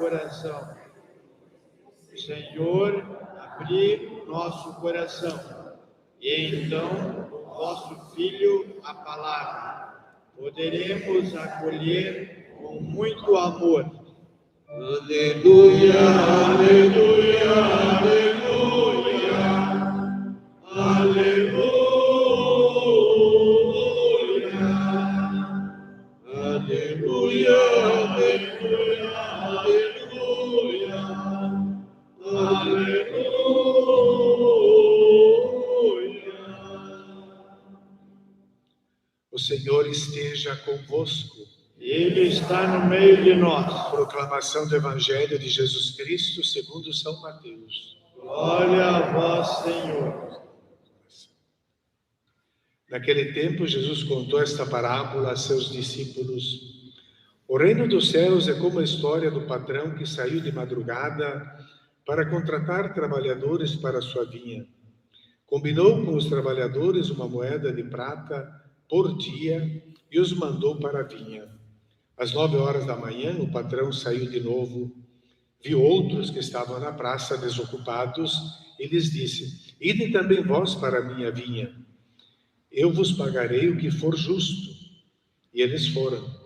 coração. Senhor, abri nosso coração, e então, o vosso Filho, a palavra, poderemos acolher com muito amor. Aleluia, aleluia, aleluia, aleluia, aleluia, aleluia, aleluia, aleluia. O Senhor esteja convosco. Ele está no meio de nós. Proclamação do Evangelho de Jesus Cristo segundo São Mateus. Glória a vós, Senhor. Naquele tempo, Jesus contou esta parábola a seus discípulos. O reino dos céus é como a história do patrão que saiu de madrugada para contratar trabalhadores para a sua vinha. Combinou com os trabalhadores uma moeda de prata por dia e os mandou para a vinha. Às 9 horas da manhã, o patrão saiu de novo, viu outros que estavam na praça desocupados e lhes disse: Ide também vós para a minha vinha. Eu vos pagarei o que for justo. E eles foram.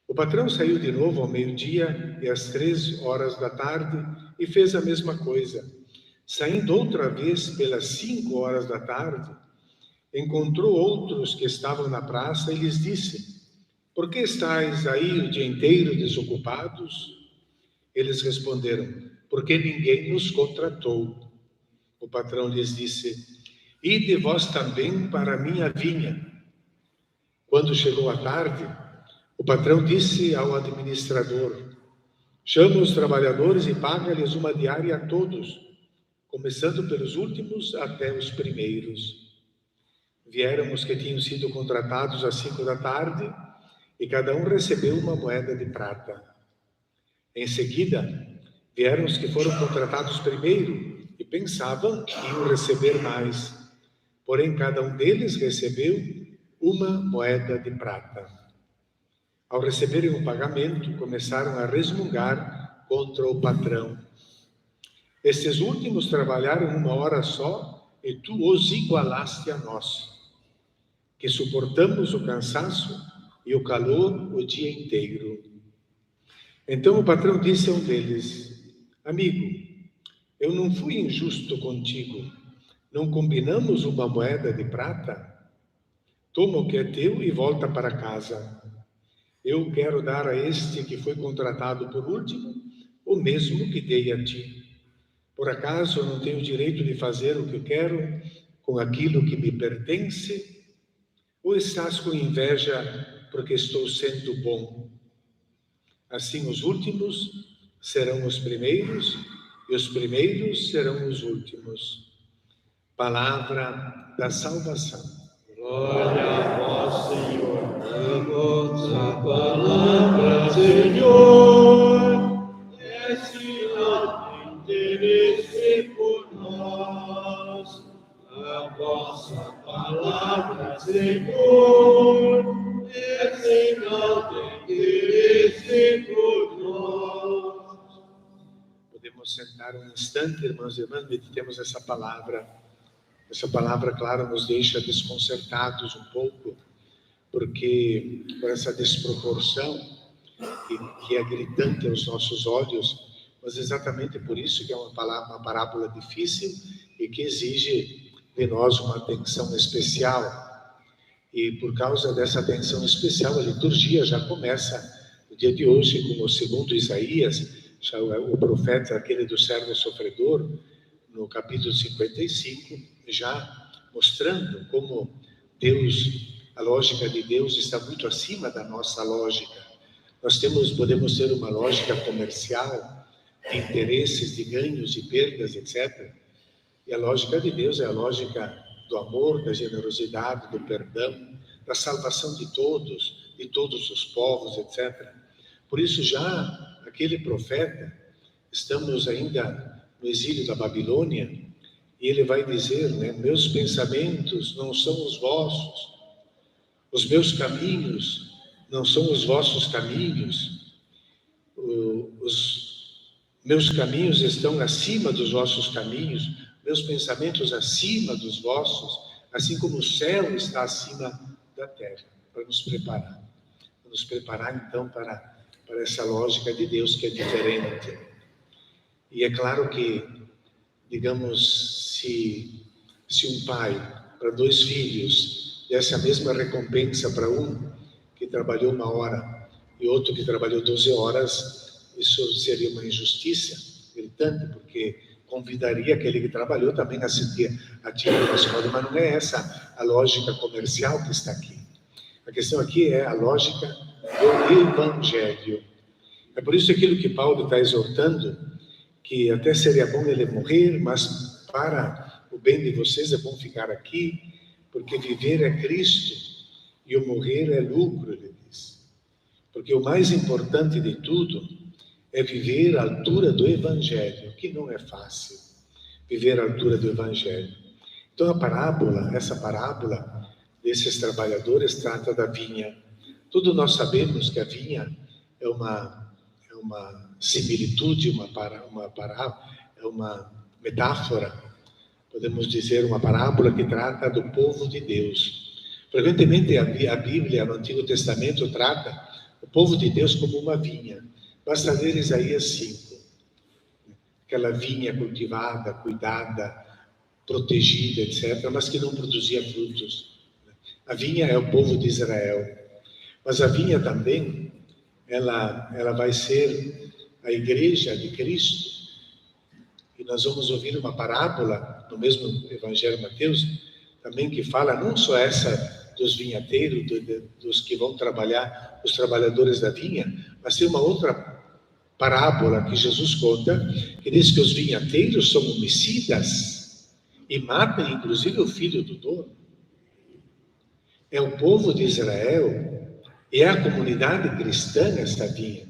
O patrão saiu de novo ao meio-dia e às 3 horas da tarde e fez a mesma coisa. Saindo outra vez pelas 5 horas da tarde, encontrou outros que estavam na praça e lhes disse: Por que estáis aí o dia inteiro desocupados? Eles responderam: Porque ninguém nos contratou. O patrão lhes disse: Ide vós também para a minha vinha. Quando chegou a tarde, o patrão disse ao administrador: Chama os trabalhadores e paga-lhes uma diária a todos, começando pelos últimos até os primeiros. Vieram os que tinham sido contratados às 5 da tarde, e cada um recebeu uma moeda de prata. Em seguida, vieram os que foram contratados primeiro e pensavam que iam receber mais. Porém, cada um deles recebeu uma moeda de prata. Ao receberem o pagamento, começaram a resmungar contra o patrão. Estes últimos trabalharam 1 hora só e tu os igualaste a nós, que suportamos o cansaço e o calor o dia inteiro. Então o patrão disse a um deles: Amigo, eu não fui injusto contigo. Não combinamos uma moeda de prata? Toma o que é teu e volta para casa. Eu quero dar a este que foi contratado por último o mesmo que dei a ti. Por acaso eu não tenho direito de fazer o que eu quero com aquilo que me pertence? Ou estás com inveja porque estou sendo bom? Assim os últimos serão os primeiros e os primeiros serão os últimos. Palavra da salvação. Glória a vós, Senhor. A vossa palavra, Senhor, é sinal de interesse por nós. A vossa palavra, Senhor, é sinal de interesse por nós. Podemos sentar um instante, irmãos e irmãs, meditemos essa palavra. Essa palavra, claro, nos deixa desconcertados um pouco, porque por essa desproporção que é gritante aos nossos olhos, mas exatamente por isso que é uma parábola difícil e que exige de nós uma atenção especial. E por causa dessa atenção especial, a liturgia já começa no dia de hoje, como segundo Isaías, o profeta, aquele do servo sofredor, no capítulo 55, já mostrando como Deus, a lógica de Deus está muito acima da nossa lógica. Podemos ter uma lógica comercial, de interesses, de ganhos e perdas, etc. E a lógica de Deus é a lógica do amor, da generosidade, do perdão, da salvação de todos os povos, etc. Por isso, já aquele profeta, estamos ainda no exílio da Babilônia, e ele vai dizer, meus pensamentos não são os vossos, os meus caminhos não são os vossos caminhos, os Meus caminhos estão acima dos vossos caminhos, meus pensamentos acima dos vossos, assim como o céu está acima da terra, para nos preparar. Para nos preparar, então, para essa lógica de Deus que é diferente. E é claro que, digamos, se um pai, para 2 filhos, desse a mesma recompensa para um que trabalhou 1 hora e outro que trabalhou 12 horas, isso seria uma injustiça gritante, porque convidaria aquele que trabalhou também a sentir ativo na escola, mas não é essa a lógica comercial que está aqui. A questão aqui é a lógica do Evangelho. É por isso aquilo que Paulo está exortando, que até seria bom ele morrer, mas para o bem de vocês é bom ficar aqui, porque viver é Cristo e o morrer é lucro, ele diz. Porque o mais importante de tudo é viver à altura do Evangelho, que não é fácil, viver à altura do Evangelho. Então essa parábola desses trabalhadores trata da vinha. Todos nós sabemos que a vinha é uma similitude, é uma metáfora, podemos dizer, uma parábola que trata do povo de Deus. Frequentemente a Bíblia, no Antigo Testamento, trata o povo de Deus como uma vinha. Basta ler Isaías 5. Aquela vinha cultivada, cuidada, protegida, etc., mas que não produzia frutos. A vinha é o povo de Israel. Mas a vinha também, ela vai ser a igreja de Cristo. E nós vamos ouvir uma parábola, no mesmo Evangelho de Mateus, também que fala não só essa dos vinhateiros, dos que vão trabalhar, os trabalhadores da vinha, mas tem uma outra parábola que Jesus conta, que diz que os vinhateiros são homicidas e matam inclusive o filho do dono. É o povo de Israel e é a comunidade cristã nessa vinha.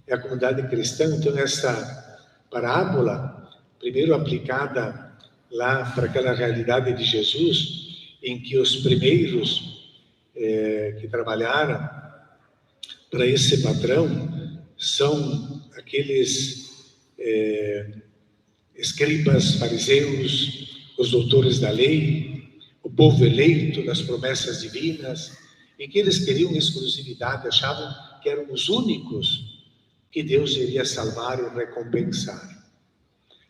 É a comunidade cristã, então essa parábola, primeiro aplicada lá para aquela realidade de Jesus, em que os primeiros que trabalharam para esse patrão são aqueles escribas, fariseus, os doutores da lei, o povo eleito das promessas divinas, e que eles queriam exclusividade, achavam que eram os únicos que Deus iria salvar e recompensar.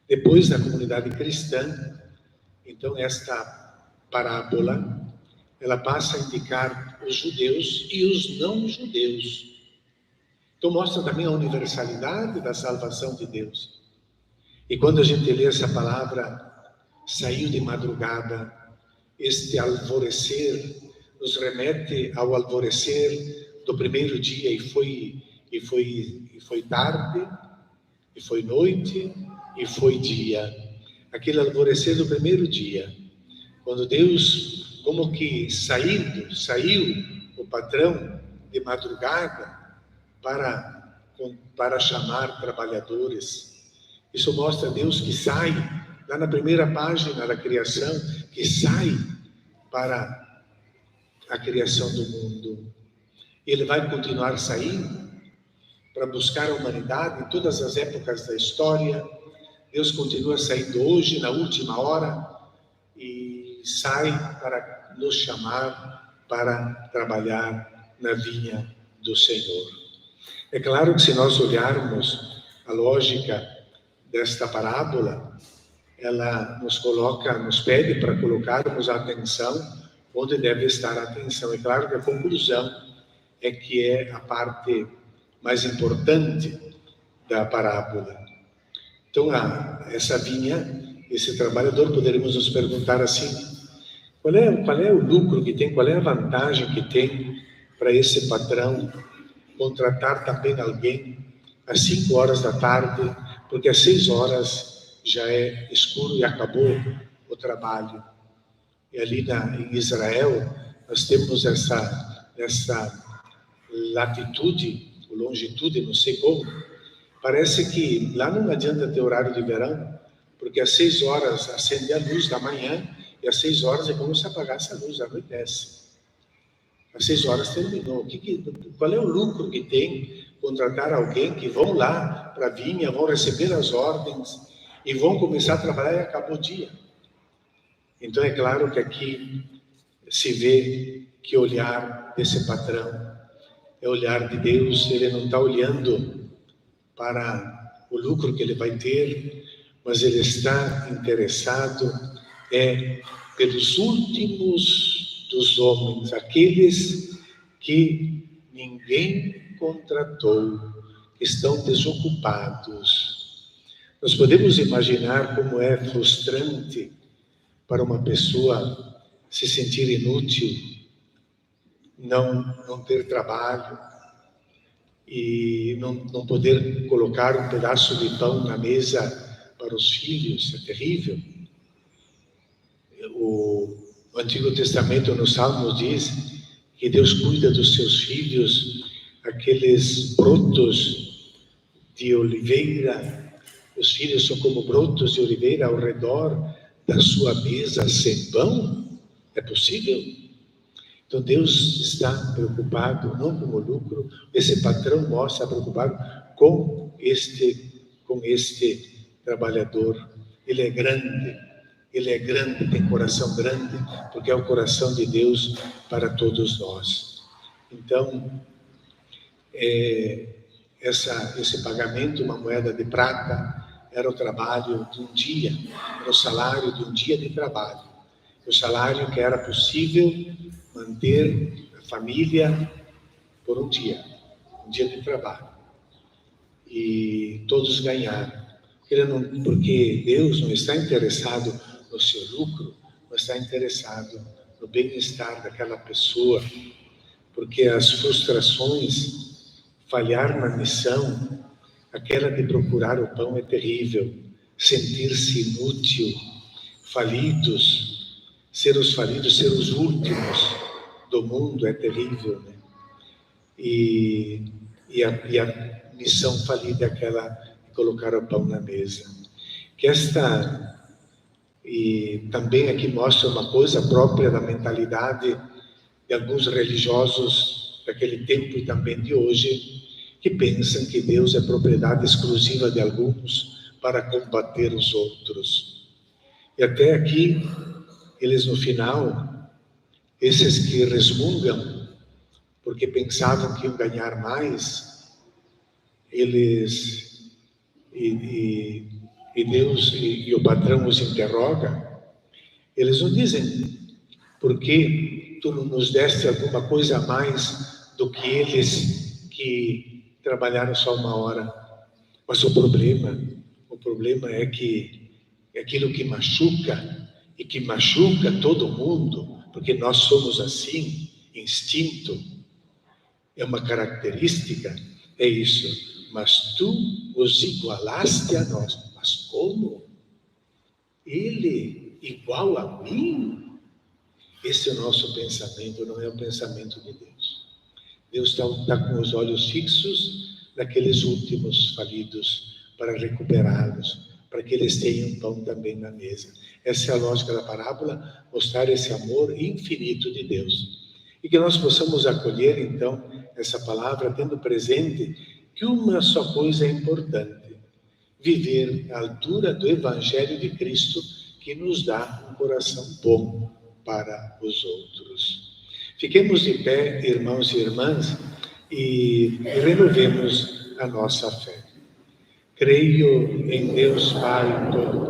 Depois, na comunidade cristã, então esta parábola, ela passa a indicar os judeus e os não-judeus. Então mostra também a universalidade da salvação de Deus. E quando a gente lê essa palavra, saiu de madrugada, este alvorecer nos remete ao alvorecer do primeiro dia, e foi tarde, e foi noite, e foi dia. Aquele alvorecer do primeiro dia, quando Deus, como que saiu o patrão de madrugada para chamar trabalhadores. Isso mostra Deus que sai, lá na primeira página da criação, que sai para a criação do mundo. Ele vai continuar saindo para buscar a humanidade em todas as épocas da história. Deus continua saindo hoje, na última hora, e sai para nos chamar para trabalhar na vinha do Senhor. É claro que se nós olharmos a lógica desta parábola, ela nos pede para colocarmos a atenção onde deve estar a atenção. É claro que a conclusão é que é a parte mais importante da parábola. Então, essa vinha, esse trabalhador, poderíamos nos perguntar assim: qual é o lucro que tem, qual é a vantagem que tem para esse patrão contratar também alguém às 5 horas da tarde, porque às 6 horas já é escuro e acabou o trabalho. E ali em Israel, nós temos essa latitude, ou longitude, não sei como. Parece que lá não adianta ter horário de verão, porque às 6 horas acende a luz da manhã, e às 6 horas é como se apagasse a luz, anoitece. Às 6 horas terminou. Qual é o lucro que tem contratar alguém que vão lá para a vinha, vão receber as ordens e vão começar a trabalhar e acabou o dia. Então é claro que aqui se vê que o olhar desse patrão é o olhar de Deus. Ele não está olhando para o lucro que ele vai ter, mas ele está interessado pelos últimos dos homens, aqueles que ninguém contratou, que estão desocupados. Nós podemos imaginar como é frustrante para uma pessoa se sentir inútil, não ter trabalho e não poder colocar um pedaço de pão na mesa para os filhos. É terrível. O Antigo Testamento, nos Salmos, diz que Deus cuida dos seus filhos, aqueles brotos de oliveira. Os filhos são como brotos de oliveira ao redor da sua mesa sem pão. É possível? Então Deus está preocupado não com o lucro. Esse patrão mostra preocupado com este trabalhador. Ele é grande, tem coração grande, porque é o coração de Deus para todos nós. Então, esse pagamento, uma moeda de prata, era o trabalho de um dia, era o salário de um dia de trabalho. O salário que era possível manter a família por um dia de trabalho. E todos ganharam. Porque Deus não está interessado no seu lucro, mas está interessado no bem-estar daquela pessoa. Porque as frustrações, falhar na missão, aquela de procurar o pão é terrível. Sentir-se inútil, falidos, ser os últimos do mundo é terrível, né? E a missão falida é aquela de colocar o pão na mesa. E também aqui mostra uma coisa própria da mentalidade de alguns religiosos daquele tempo e também de hoje, que pensam que Deus é propriedade exclusiva de alguns para combater os outros. E até aqui, eles no final, esses que resmungam, porque pensavam que iam ganhar mais, eles, e Deus e o patrão os interroga, eles não dizem, por que tu não nos deste alguma coisa a mais do que eles que trabalharam só uma hora? Mas o problema é que é aquilo que machuca, e que machuca todo mundo, porque nós somos assim, instinto, é uma característica, é isso. Mas tu os igualaste a nós. Mas como? Ele igual a mim? Esse é o nosso pensamento, não é o pensamento de Deus. Deus está com os olhos fixos naqueles últimos falidos, para recuperá-los, para que eles tenham pão também na mesa. Essa é a lógica da parábola, mostrar esse amor infinito de Deus. E que nós possamos acolher, então, essa palavra, tendo presente que uma só coisa é importante: viver à altura do Evangelho de Cristo, que nos dá um coração bom para os outros. Fiquemos de pé, irmãos e irmãs, e renovemos a nossa fé. Creio em Deus Pai Todo-Poderoso,